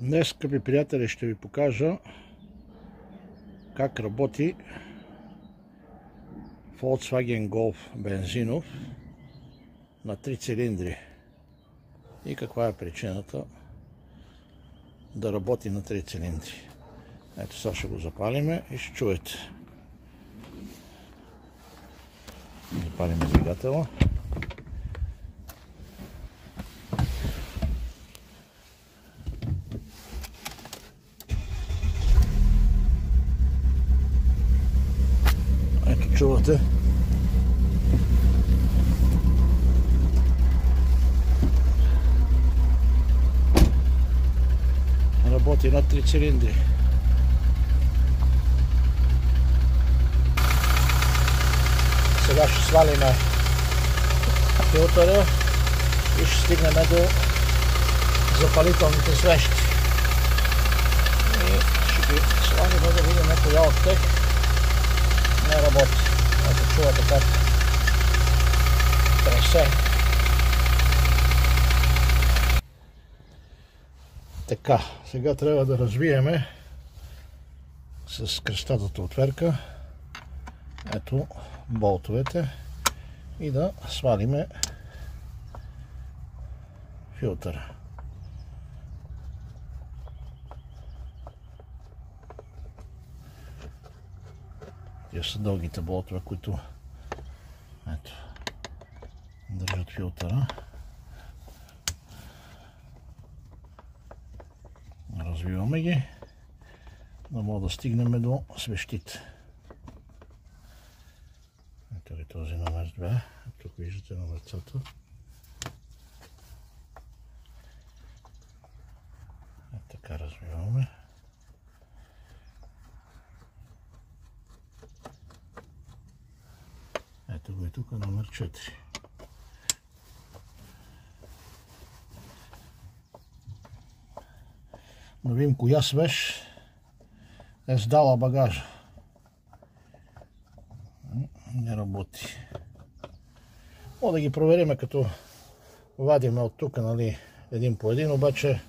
Днес, скъпи приятели, ще ви покажа как работи Volkswagen Golf бензинов на 3 цилиндри и каква е причината да работи на 3 цилиндри. Ето сега ще го запалиме и ще чуете. Запалиме двигателя. Ето чувате. Работи на 3 цилиндри. Сега ще свалиме филтъра и ще стигнем до запалителните свещи. И ще ги свалим да видим коя от тях не работи. Ето чувате как тресе. Така, сега трябва да развиеме с кръстатата отверка ето болтовете и да свалиме филтъра. Тия са дългите болтове, които ето държат филтъра. Развиваме ги, да мога да стигнем до свещите. Ето ви този номер 2. Тук виждате номерцата. Така развиваме. Ето го и тук номер 4. Да видим коя свещ е сдала багажа. Не работи. Мога да ги провериме като вадиме от тук, нали, един по един, обаче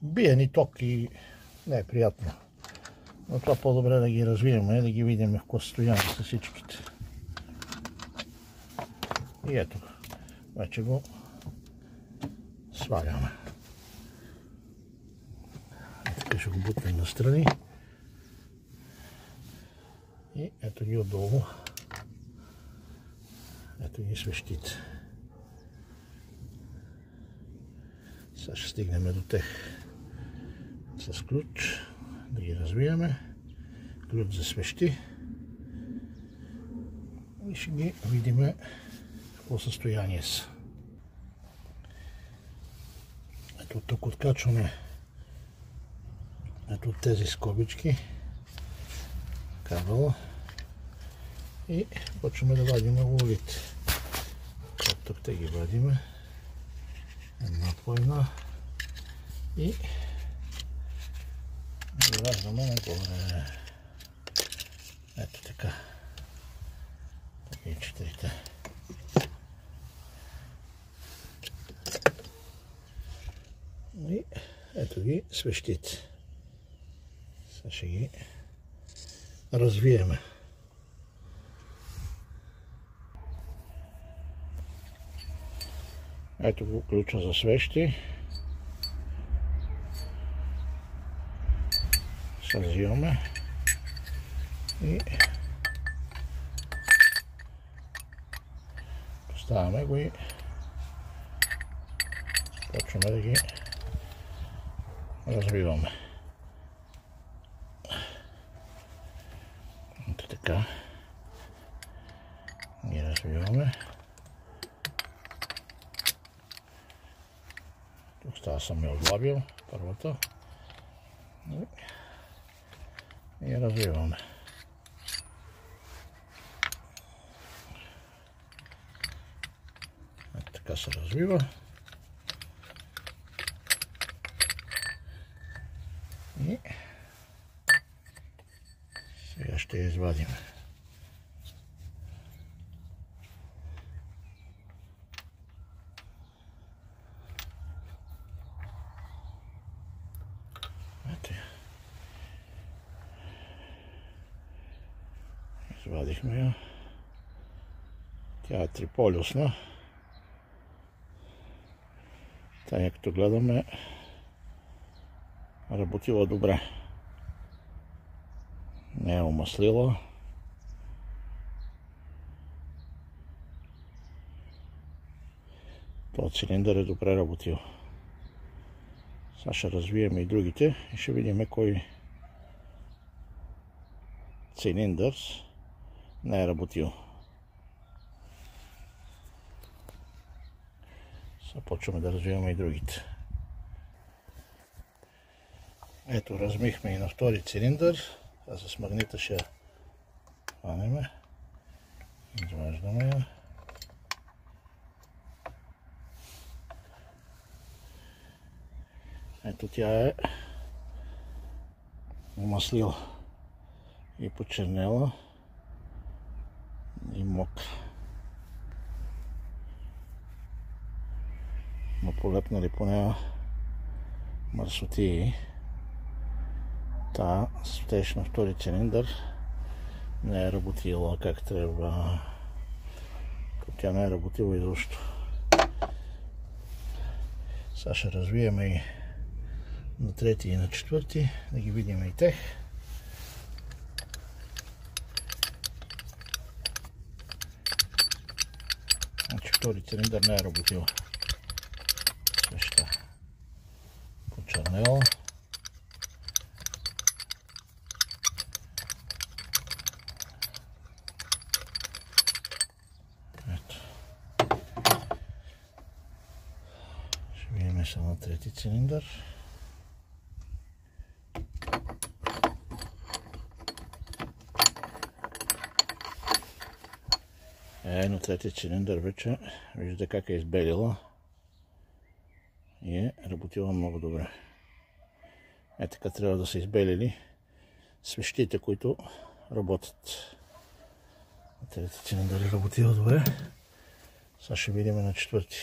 бие ни ток и не е приятно. Но това по-добре да ги развиеме, да ги видим в какво състояние са всичките. И ето, вече го сваляме. Така ще го бутнем настрани. И ето ги отдолу. Ето ги свещите. Сега ще стигнем до тях с ключ. Да ги развиеме. Ключ за свещи. И ще ги видим в какво състояние са. Ето тук откачваме ето от тези скобички кабела и почваме да вадим главите. Тук те ги вадиме една по една и ги важдаме нагоре. Ето така. Така и четирите. И ето ги свещите. Сега ще ги развиеме. Ето го ключа за свещи. Сега взимаме и поставяме го и почваме да ги развиваме. Ето така ги развиваме. Тук става съм я отлабил първата и развиваме. Ето така се развива. И сега ще я извадим. Извадихме я. Тя е триполюсна. Тая, като гледаме, работила добре. Не е омаслила. Този цилиндър е добре работил. Сега ще развием и другите и ще видим кой цилиндър не е работил. Сега почваме да развиваме и другите. Ето, размихме и на втори цилиндър. А с магнита ще хванеме. Изваждаме я. Ето, тя е омаслила и почернела и мокра. Но полепнали по нея мърсотии. Та стеж на втори цилиндър не е работила как трябва. Тя не е работила изобщо. Сега ще развием и на трети и на четвърти, да ги видим и тех. Значи втори цилиндър не е работила. Съща почернела. Ето. Ще видим сега на трети цилиндър. На третия цилиндър вече виждате как е избелила и е работила много добре. Така трябва да са избелили свещите, които работят. Третия цилиндър е работила добре. Сега ще видим на четвърти.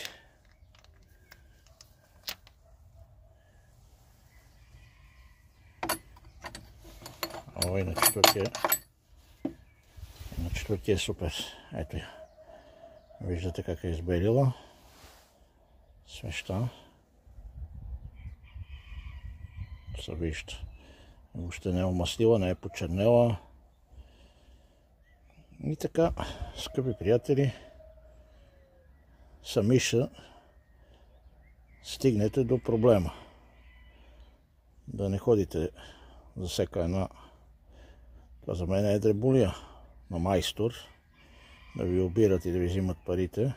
Ой, на четвъртия е супер. Ето я. Виждате как е избелила свеща. Се вижда. Въобще не е омаслила, не е почернела. И така, скъпи приятели, сами ще стигнете до проблема. Да не ходите за всяка една. Това за мен е дреболия на майстор. Да ви обират и да ви взимат парите.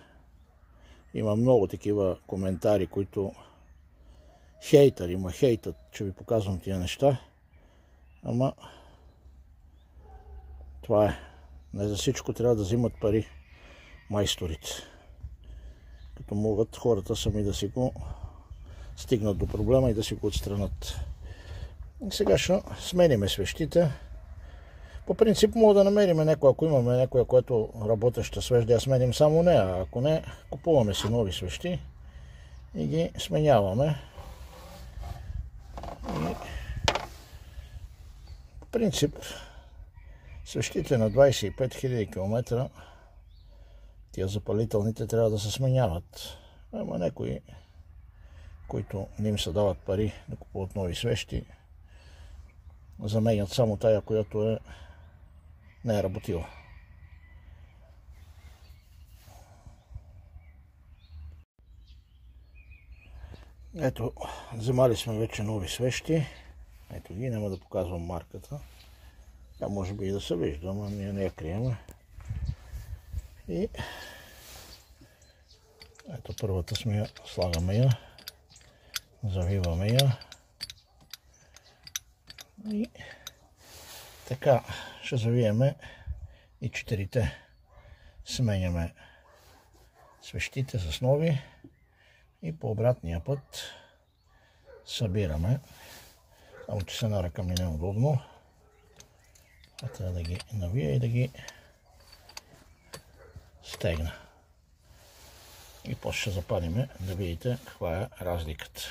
Има много такива коментари, които хейтъри ма хейтат, че ви показвам тия неща. Ама това е. Не за всичко трябва да взимат пари майсторите. Като могат хората сами да си го стигнат до проблема и да си го отстранат. И сега ще смениме свещите. По принцип мога да намерим някоя, ако имаме някоя, която работеща свещ, да сменим само нея. Ако не, купуваме си нови свещи и ги сменяваме. И по принцип свещите на 25 000 км, тия запалителните трябва да се сменяват. Ама някои, които не им се дават пари да купуват нови свещи, заменят само тая, която не е работила. Ето, вземали сме вече нови свещи. Ето ги, няма да показвам марката. Тя може би и да се вижда, но ние не я крием. И ето първата сме я, слагаме я, завиваме я. И така ще завиеме и четирите. Сменяме свещите с нови и по обратния път събираме. Само че се на ръка ми не е удобно. Трябва да ги навия и да ги стегна. И после ще запалиме да видите каква е разликата.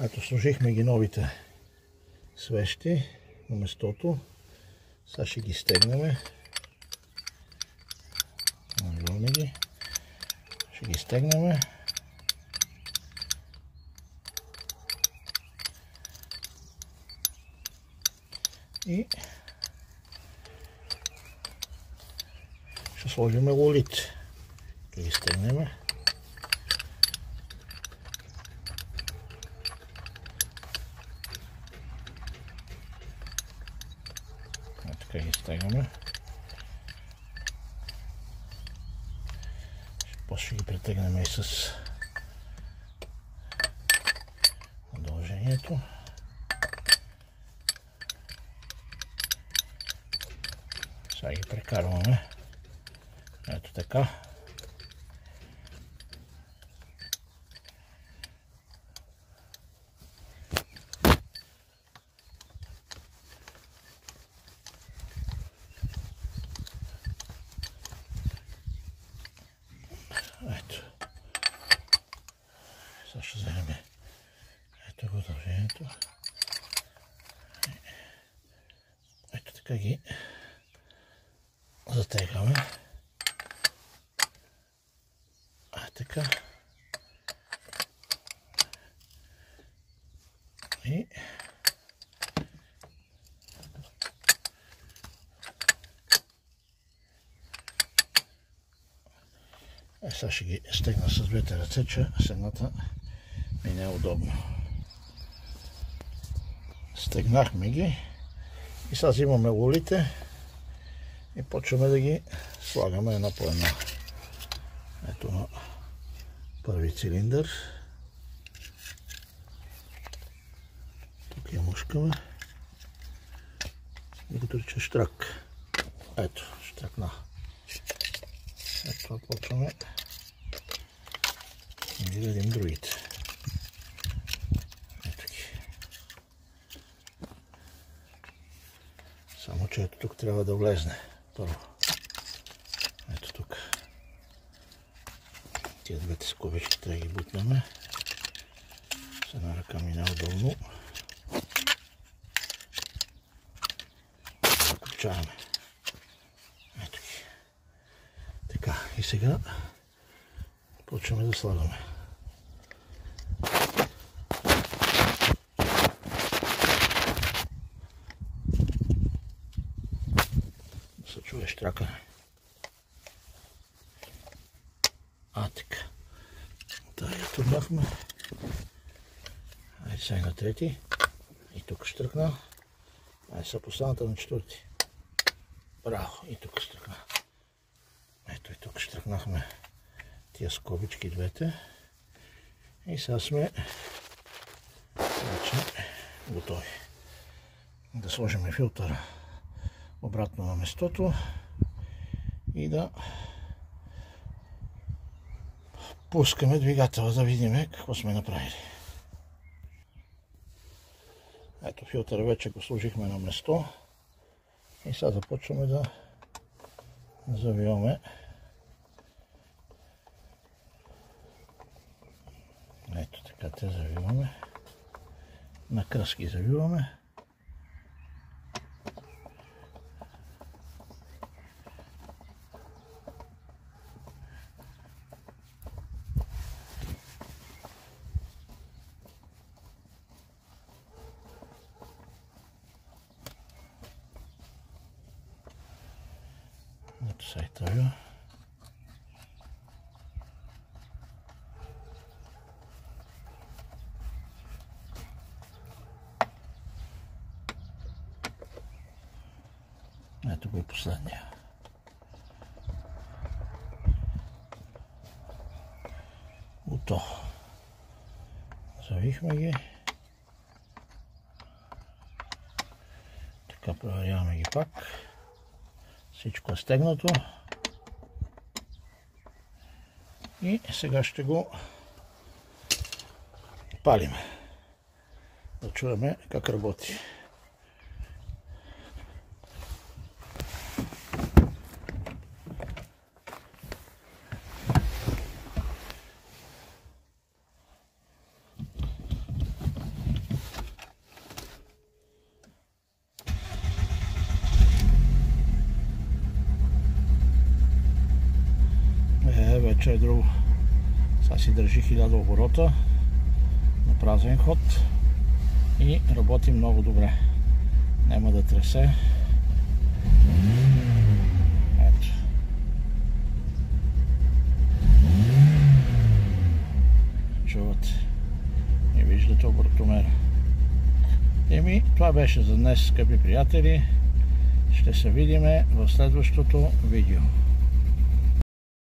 Ето сложихме ги новите свещи на местото. Сега ще ги стегнем. Навиваме ги. Ще ги стегнем. И ще сложим лолите. Ще ги стегнем. Така ги стегнем. После ще ги претегнем и с продължението. Сега ги прекарваме. Ето така. Ето. Сега ще вземем ето продължението. Ето така ги затегаме. Така. И сега ще ги стегна с двете ръце, че с едната ми не е удобно. Стегнахме ги и сега взимаме лолите и почваме да ги слагаме една по една. Ето на първи цилиндър. Тук я мушкаме. И като че штрак. Ето, штракна. Ето това почваме и да видим другите. Ето ги. Само че ето тук трябва да влезне първо. Ето тук. Тия двете скобички трябва да ги бутнем. С една ръка ми неудобно. Закопчаваме. Ето ги. Така, и сега почваме да слагаме. Да се чуе штракане. Така. Да, я турнахме. Айде сега на трети. И тук ще тръкна. Айде сега поставната на четвърти. Браво! И тук ще тръкна. Ето и тук ще тръкнахме тия скобички двете. И сега сме вече готови. Да сложим филтъра обратно на местото и да пускаме двигателя, да видим какво сме направили. Ето филтъра вече го сложихме на место и сега започваме да завиваме. Ето така те завиваме. На кръст ги завиваме. Ето сега и това. Ето го и последния. Готово. Завихме ги. Така проверяваме ги пак. Всичко е стегнато. И сега ще го палим. Да чуем как работи. вече е друго. Сега си държи 1000 оборота на празен ход и работи много добре. Няма да тресе. Ето. Чувате. И виждате оборотомера. Еми, това беше за днес, скъпи приятели. Ще се видиме в следващото видео.